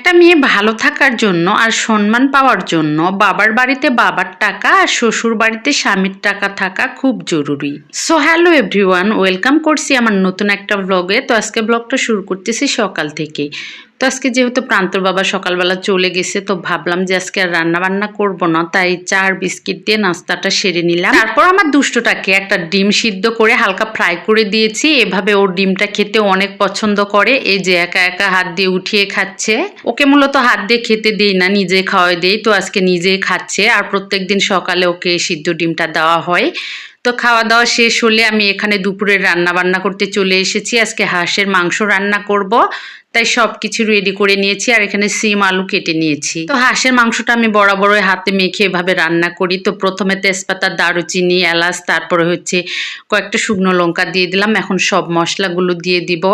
একটা মেয়ে ভালো থাকার জন্য আর সম্মান পাওয়ার জন্য বাবার বাড়িতে বাবার টাকা আর শ্বশুর বাড়িতে স্বামীর টাকা থাকা খুব জরুরি। সো হ্যালো এভরিওয়ান, ওয়েলকাম করছি আমার নতুন একটা ব্লগে। তো আজকে ব্লগটা শুরু করতেছি সকাল থেকে। তো আজকে যেহেতু প্রান্তর বাবা সকালবেলা চলে গেছে, তো ভাবলাম যে আজকে আর রান্না বান্না করবো না, তাই চা আর বিস্কিট দিয়ে নাস্তাটা সেরে নিলাম। তারপর আমার দুষ্টটাকে একটা ডিম সিদ্ধ করে হালকা ফ্রাই করে দিয়েছি। এভাবে ওর ডিমটা খেতে অনেক পছন্দ করে। এই যে একা একা হাত দিয়ে উঠিয়ে খাচ্ছে। ওকে মূলত হাত দিয়ে খেতে দেই না, নিজে খাওয়াই দেই। তো আজকে নিজেই খাচ্ছে, আর প্রত্যেকদিন সকালে ওকে সিদ্ধ ডিমটা দেওয়া হয়। তো খাওয়া দাওয়া শেষ হলে আমি এখানে দুপুরের রান্না বান্না করতে চলে এসেছি। আজকে হাঁসের মাংস রান্না করব, তাই সব কিছু রেডি করে নিয়েছি। আর এখানে সিম আলু কেটে নিয়েছি। তো হাঁসের মাংসটা আমি বরাবর হাতে মেখে এভাবে রান্না করি। তো প্রথমে তেজপাতা, দারুচিনি, এলাচ, তারপরে হচ্ছে কয়েকটা শুকনো লঙ্কা দিয়ে দিলাম। এখন সব মশলাগুলো দিয়ে দিব।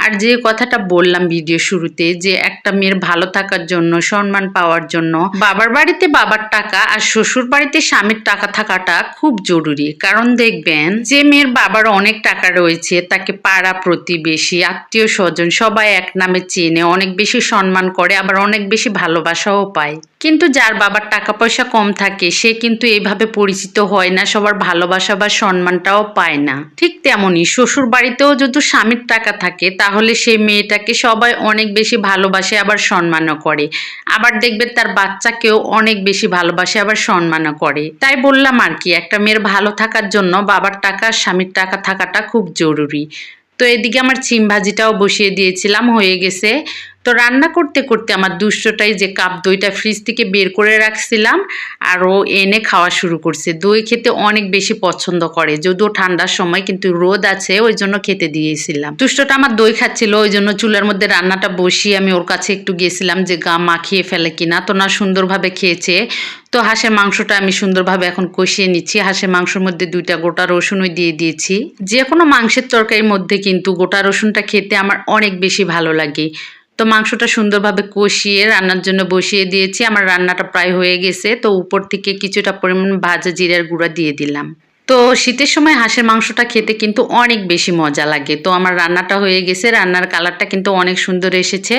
আর যে কথাটা বললাম ভিডিও শুরুতে, যে একটা মেয়ের ভালো থাকার জন্য, সম্মান পাওয়ার জন্য বাবার বাড়িতে বাবার টাকা আর শ্বশুর বাড়িতে স্বামীর টাকা থাকাটা খুব জরুরি। কারণ দেখবেন, যে মেয়ের বাবার অনেক টাকা রয়েছে তাকে পাড়া প্রতিবেশী, আত্মীয় স্বজন সবাই এক নামে চেনে, অনেক বেশি সম্মান করে, আবার অনেক বেশি ভালোবাসাও পায়। কিন্তু যার বাবার টাকা পয়সা কম থাকে সে কিন্তু এইভাবে পরিচিত হয় না, সবার ভালোবাসা বা সম্মানটাও পায় না। ঠিক তেমনই শ্বশুর বাড়িতেও যদি স্বামীর টাকা থাকে তাহলে সেই মেয়েটাকে সবাই অনেক বেশি ভালোবাসে, আবার সম্মানও করে। আবার দেখবে তার বাচ্চাকেও অনেক বেশি ভালোবাসে, আবার সম্মানও করে। তাই বললাম আর কি, একটা মেয়ের ভালো থাকার জন্য বাবার টাকা আর স্বামীর টাকা থাকাটা খুব জরুরি। তো এদিকে আমার সিম ভাজিটাও বসিয়ে দিয়েছিলাম, হয়ে গেছে। তো রান্না করতে করতে আমার দুষ্টটাই যে কাপ দইটা ফ্রিজ থেকে বের করে রাখছিলাম, আর ও এনে খাওয়া শুরু করছে। দই খেতে অনেক বেশি পছন্দ করে, যদিও ঠান্ডার সময়, কিন্তু রোদ আছে ওই জন্য খেতে দিয়েছিলাম। দুষ্টটা আমার দই খাচ্ছিল, ওই জন্য চুলার মধ্যে রান্নাটা বসিয়ে আমি ওর কাছে একটু গেছিলাম যে গা মাখিয়ে ফেলে কিনা। তো না, সুন্দরভাবে খেয়েছে। তো হাঁসের মাংসটা আমি সুন্দরভাবে এখন কষিয়ে নিচ্ছি। হাঁসের মাংসের মধ্যে 2টা গোটা রসুনও দিয়ে দিয়েছি। যে কোনো মাংসের তরকারির মধ্যে কিন্তু গোটা রসুনটা খেতে আমার অনেক বেশি ভালো লাগে। তো মাংসটা সুন্দরভাবে কষিয়ে রান্নার জন্য বসিয়ে দিয়েছি। আমার রান্নাটা প্রায় হয়ে গেছে। তো উপর থেকে কিছুটা পরিমাণ ভাজা জিরার গুঁড়া দিয়ে দিলাম। তো শীতের সময় হাঁসের মাংসটা খেতে কিন্তু অনেক বেশি মজা লাগে। তো আমার রান্নাটা হয়ে গেছে, রান্নার কালারটা কিন্তু অনেক সুন্দর এসেছে।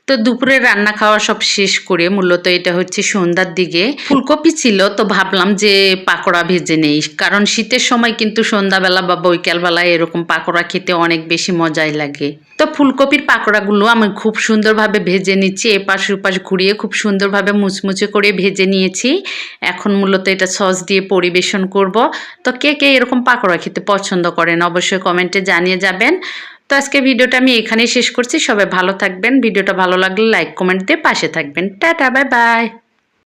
তো দুপুরে রান্না খাওয়া সব শেষ করে, মূলত এটা হচ্ছে সন্ধ্যার দিকে, ফুলকপি ছিল, তো ভাবলাম যে পাকোড়া ভেজে নেই। কারণ শীতের সময় কিন্তু সন্ধ্যাবেলা বা বৈকালবেলায় এরকম পাকোড়া খেতে অনেক বেশি মজাই লাগে। তো ফুলকপির পাকোড়াগুলো আমি খুব সুন্দরভাবে ভেজে নিচ্ছি, এপাশ ওপাশ ঘুরিয়ে খুব সুন্দরভাবে মুচমুচে করে ভেজে নিয়েছি। এখন মূলত এটা সস দিয়ে পরিবেশন করব। তো কে কে এরকম পাকোড়া খেতে পছন্দ করেন অবশ্যই কমেন্টে জানিয়ে যাবেন। তো আজকে ভিডিওটা আমি এখানেই শেষ করছি। সবাই ভালো থাকবেন। ভিডিওটা ভালো লাগলে লাইক কমেন্ট দিয়ে পাশে থাকবেন। Tata, bye bye.